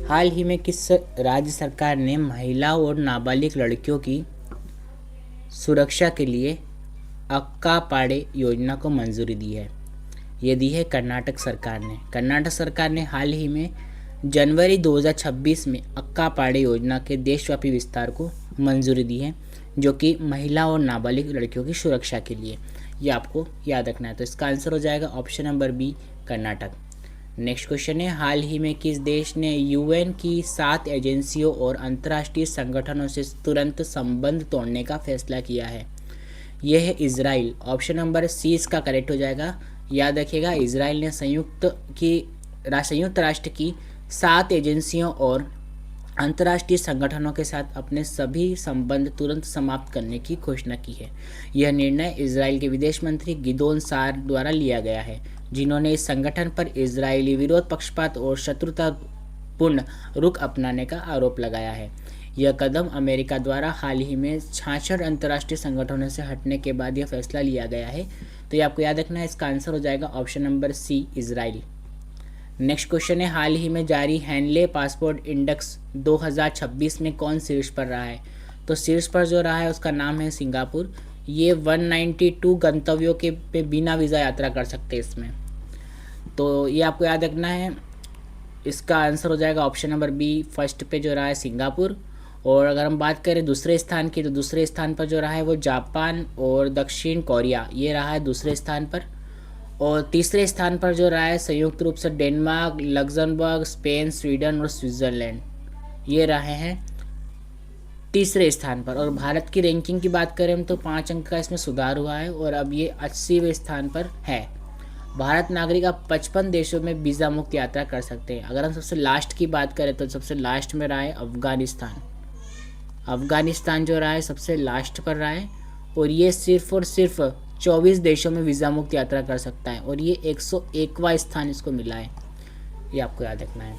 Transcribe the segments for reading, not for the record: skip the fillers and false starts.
हाल ही में किस राज्य सरकार ने महिला और नाबालिग लड़कियों की सुरक्षा के लिए अक्का पाड़े योजना को मंजूरी दी है? ये दी है कर्नाटक सरकार ने। कर्नाटक सरकार ने हाल ही में जनवरी 2026 में अक्का पाड़े योजना के देशव्यापी विस्तार को मंजूरी दी है, जो कि महिला और नाबालिग लड़कियों की सुरक्षा के लिए। ये आपको याद रखना है। तो इसका आंसर हो जाएगा option number B, Karnataka. Next question है, हाल ही में किस देश ने यूएन की 7 एजेंसियों और अंतर्राष्ट्रीय संगठनों से तुरंत संबंध तोड़ने का फैसला किया है? यह है इजराइल। ऑप्शन नंबर सी इसका करेक्ट हो जाएगा। याद रखिएगा, इजराइल ने संयुक्त राष्ट्र की 7 एजेंसियों और अंतर्राष्ट्रीय संगठनों के साथ अपने सभी संबंध तुरंत समाप्त करने की घोषणा की है। यह निर्णय इजराइल के विदेश मंत्री गिदोन सार द्वारा लिया गया है, जिन्होंने इस संगठन पर इजरायली विरोध, पक्षपात और शत्रुतापूर्ण रुख अपनाने का आरोप लगाया है। यह कदम अमेरिका द्वारा हाल ही में 66 अंतर्राष्ट्रीय संगठनों से हटने के बाद यह फैसला लिया गया है। तो ये आपको याद रखना है। इसका आंसर हो जाएगा option number C, Israel. Next question है, हाल ही में जारी हैंडले पासपोर्ट इंडेक्स 2026 में कौन शीर्ष पर रहा है? तो शीर्ष पर जो रहा है उसका नाम है सिंगापुर। ये 192 गंतव्यों के पे बिना वीज़ा यात्रा कर सकते हैं इसमें। तो ये आपको याद रखना है। इसका आंसर हो जाएगा ऑप्शन नंबर बी, फर्स्ट पे जो रहा है सिंगापुर। और अगर हम बात करें दूसरे स्थान की, तो दूसरे स्थान पर जो रहा है वो जापान और दक्षिण कोरिया, ये रहा है दूसरे स्थान पर। और तीसरे स्थान पर जो रहा है संयुक्त रूप से डेनमार्क, लग्जमबर्ग, स्पेन, स्वीडन और स्विट्ज़रलैंड, ये रहे हैं तीसरे स्थान पर। और भारत की रैंकिंग की बात करें हम तो 5 अंक का इसमें सुधार हुआ है और अब ये 80वें स्थान पर है। भारत नागरिक अब 55 देशों में वीज़ा मुक्त यात्रा कर सकते हैं। अगर हम सबसे लास्ट की बात करें तो सबसे लास्ट में रहा है अफगानिस्तान। अफगानिस्तान जो रहा है सबसे लास्ट पर रहा है और ये सिर्फ और सिर्फ 24 देशों में वीज़ा मुक्त यात्रा कर सकता है और ये 101वां स्थान इसको मिला है। ये आपको याद रखना है।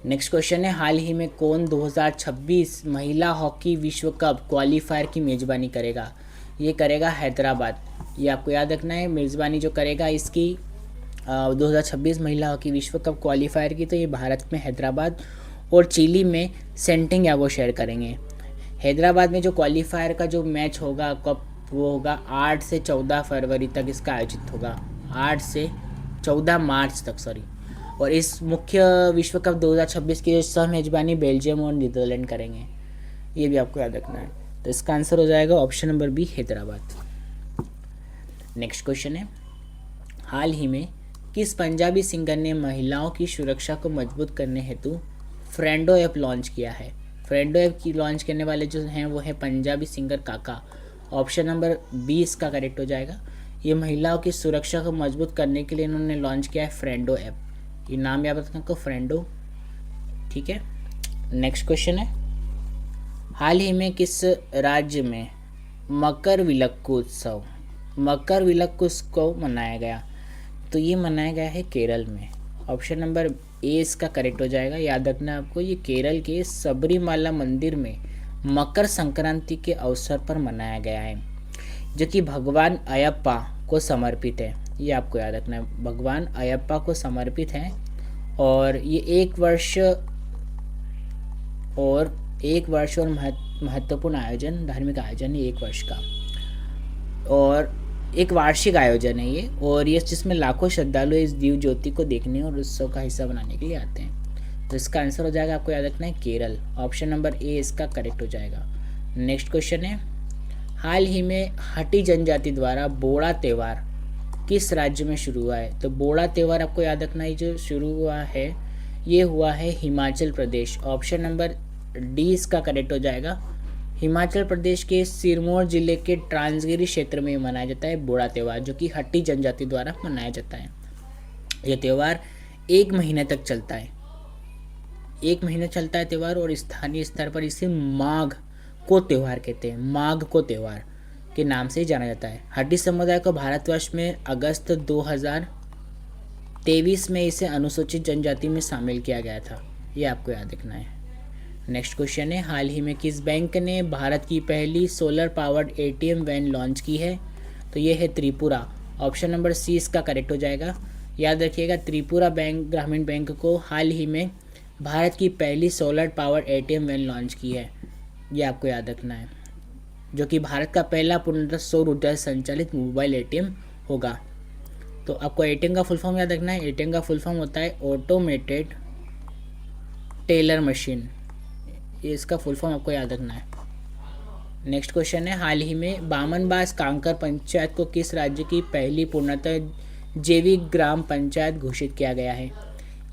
नेक्स्ट क्वेश्चन है, हाल ही में कौन 2026 महिला हॉकी विश्व कप क्वालिफायर की मेज़बानी करेगा? ये करेगा हैदराबाद। ये आपको याद रखना है। मेज़बानी जो करेगा इसकी 2026 महिला हॉकी विश्व कप क्वालिफायर की, तो ये भारत में हैदराबाद और चिली में सेंटियागो शहर करेंगे। हैदराबाद में जो क्वालिफायर का जो मैच होगा कप, वो होगा 8 से 14 फरवरी तक इसका आयोजित होगा। 8 से 14 मार्च तक, सॉरी। और इस मुख्य विश्व कप 2026 की सह मेजबानी बेल्जियम और नीदरलैंड करेंगे। ये भी आपको याद रखना है। तो इसका आंसर हो जाएगा option number B, Hyderabad. Next question है, हाल ही में किस पंजाबी सिंगर ने महिलाओं की सुरक्षा को मजबूत करने हेतु फ्रेंडो ऐप लॉन्च किया है? फ्रेंडो ऐप की लॉन्च करने वाले जो हैं वो है पंजाबी सिंगर काका। ऑप्शन नंबर 20 का करेक्ट हो जाएगा। ये महिलाओं की सुरक्षा को मजबूत करने के लिए इन्होंने लॉन्च किया है फ्रेंडो ऐप। ये नाम याद रखना को, फ्रेंडो। ठीक है। नेक्स्ट क्वेश्चन है, हाल ही में किस राज्य में मकर विलक्कु उत्सव मनाया गया? तो ये मनाया गया है केरल में। ऑप्शन नंबर ए इसका करेक्ट हो जाएगा। याद रखना आपको, ये केरल के सबरीमाला मंदिर में मकर संक्रांति के अवसर पर मनाया गया है, जो कि भगवान अयप्पा को समर्पित है। ये आपको याद रखना है, भगवान अयप्पा को समर्पित है। और ये एक वर्ष और महत्वपूर्ण आयोजन, धार्मिक आयोजन है 1 वर्ष का और एक वार्षिक आयोजन है ये। और ये जिसमें लाखों श्रद्धालु इस दीव ज्योति को देखने और उत्सव का हिस्सा बनाने के लिए आते हैं। तो इसका आंसर हो जाएगा, आपको याद रखना है, केरल। ऑप्शन नंबर ए इसका करेक्ट हो जाएगा। नेक्स्ट क्वेश्चन है, हाल ही में हटी जनजाति द्वारा बोड़ा त्यौहार किस राज्य में शुरू हुआ है? तो बोड़ा त्यौहार आपको याद रखना है, जो शुरू हुआ है ये हुआ है Himachal Pradesh. Option number D इसका करेक्ट हो जाएगा। हिमाचल प्रदेश के सिरमौर जिले के ट्रांसगिरी क्षेत्र में मनाया जाता है बोड़ा त्यौहार, जो कि हट्टी जनजाति द्वारा मनाया जाता है। यह त्यौहार 1 महीने तक चलता है। 1 महीने चलता है त्यौहार और स्थानीय स्तर पर इसे माघ को त्यौहार कहते हैं। माघ को त्यौहार के नाम से जाना जाता है। हट्टी समुदाय को भारतवर्ष में अगस्त 2023 में इसे अनुसूचित जनजाति में शामिल किया गया था। ये आपको याद रखना है। नेक्स्ट क्वेश्चन है, हाल ही में किस बैंक ने भारत की पहली solar powered ATM van launch की है? तो ये है त्रिपुरा। ऑप्शन नंबर सी इसका करेक्ट हो जाएगा। याद रखिएगा, त्रिपुरा बैंक ग्रामीण बैंक को हाल ही में भारत की पहली solar power ATM van launch की है? ये आपको याद रखना है, जो कि भारत का पहला पूर्णतः सौर ऊर्जा से संचालित मोबाइल एटीएम होगा। तो आपको एटीएम का फुल फॉर्म याद रखना है। एटीएम का फुल फॉर्म होता है ऑटोमेटेड टेलर मशीन। ये इसका फुल फॉर्म आपको याद रखना है। नेक्स्ट क्वेश्चन है, हाल ही में बामनबास कांकर पंचायत को किस राज्य की पहली पूर्णतः जैविक ग्राम पंचायत घोषित किया गया है?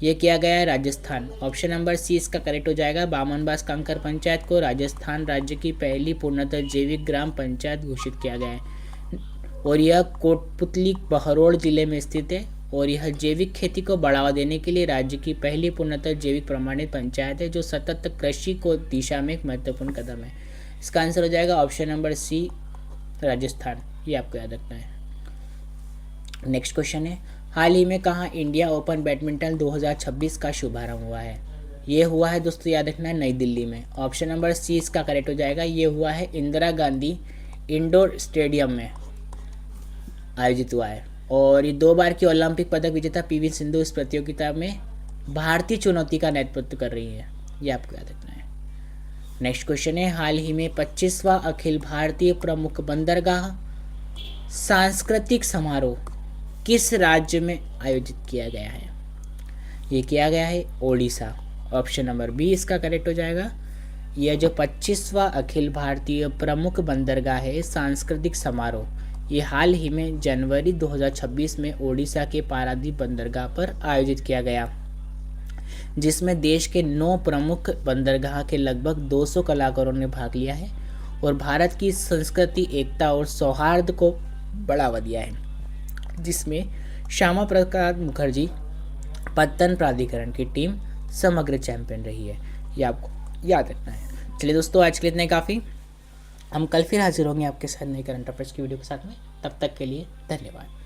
ये किया गया है राजस्थान। ऑप्शन नंबर सी इसका करेक्ट हो जाएगा। बामनबास कांकर पंचायत को राजस्थान राज्य की पहली पूर्णतः जैविक ग्राम पंचायत घोषित किया गया है और यह कोटपुतली बहरोड़ जिले में स्थित है और यह जैविक खेती को बढ़ावा देने के लिए राज्य की पहली पूर्णतः जैविक प्रमाणित पंचायत है, जो सतत कृषि को दिशा में एक महत्वपूर्ण कदम है। इसका आंसर हो जाएगा ऑप्शन नंबर सी राजस्थान। ये आपको याद रखना है। नेक्स्ट क्वेश्चन है, हाल ही में कहाँ इंडिया ओपन बैडमिंटन 2026 का शुभारंभ हुआ है? ये हुआ है दोस्तों, याद रखना है, नई दिल्ली में। ऑप्शन नंबर सी इसका करेक्ट हो जाएगा। ये हुआ है इंदिरा गांधी इंडोर स्टेडियम में आयोजित हुआ है और ये 2 बार की ओलंपिक पदक विजेता पीवी सिंधु इस प्रतियोगिता में भारतीय चुनौती का नेतृत्व कर रही है। ये आपको याद रखना है। नेक्स्ट क्वेश्चन है, हाल ही में 25वां अखिल भारतीय प्रमुख बंदरगाह सांस्कृतिक समारोह किस राज्य में आयोजित किया गया है? ये किया गया है ओडिशा। ऑप्शन नंबर बी इसका करेक्ट हो जाएगा। यह जो 25वां अखिल भारतीय प्रमुख बंदरगाह है सांस्कृतिक समारोह, ये हाल ही में जनवरी 2026 में ओडिशा के पारादीप बंदरगाह पर आयोजित किया गया, जिसमें देश के 9 प्रमुख बंदरगाह के लगभग 200 कलाकारों ने भाग लिया है और भारत की संस्कृति, एकता और सौहार्द को बढ़ावा दिया है, जिसमें श्यामा प्रसाद मुखर्जी पत्तन प्राधिकरण की टीम समग्र चैंपियन रही है। ये आपको याद रखना है। चलिए दोस्तों, आज के लिए इतना ही काफ़ी। हम कल फिर हाजिर होंगे आपके साथ नई करंट अफेयर्स की वीडियो के साथ में। तब तक के लिए धन्यवाद।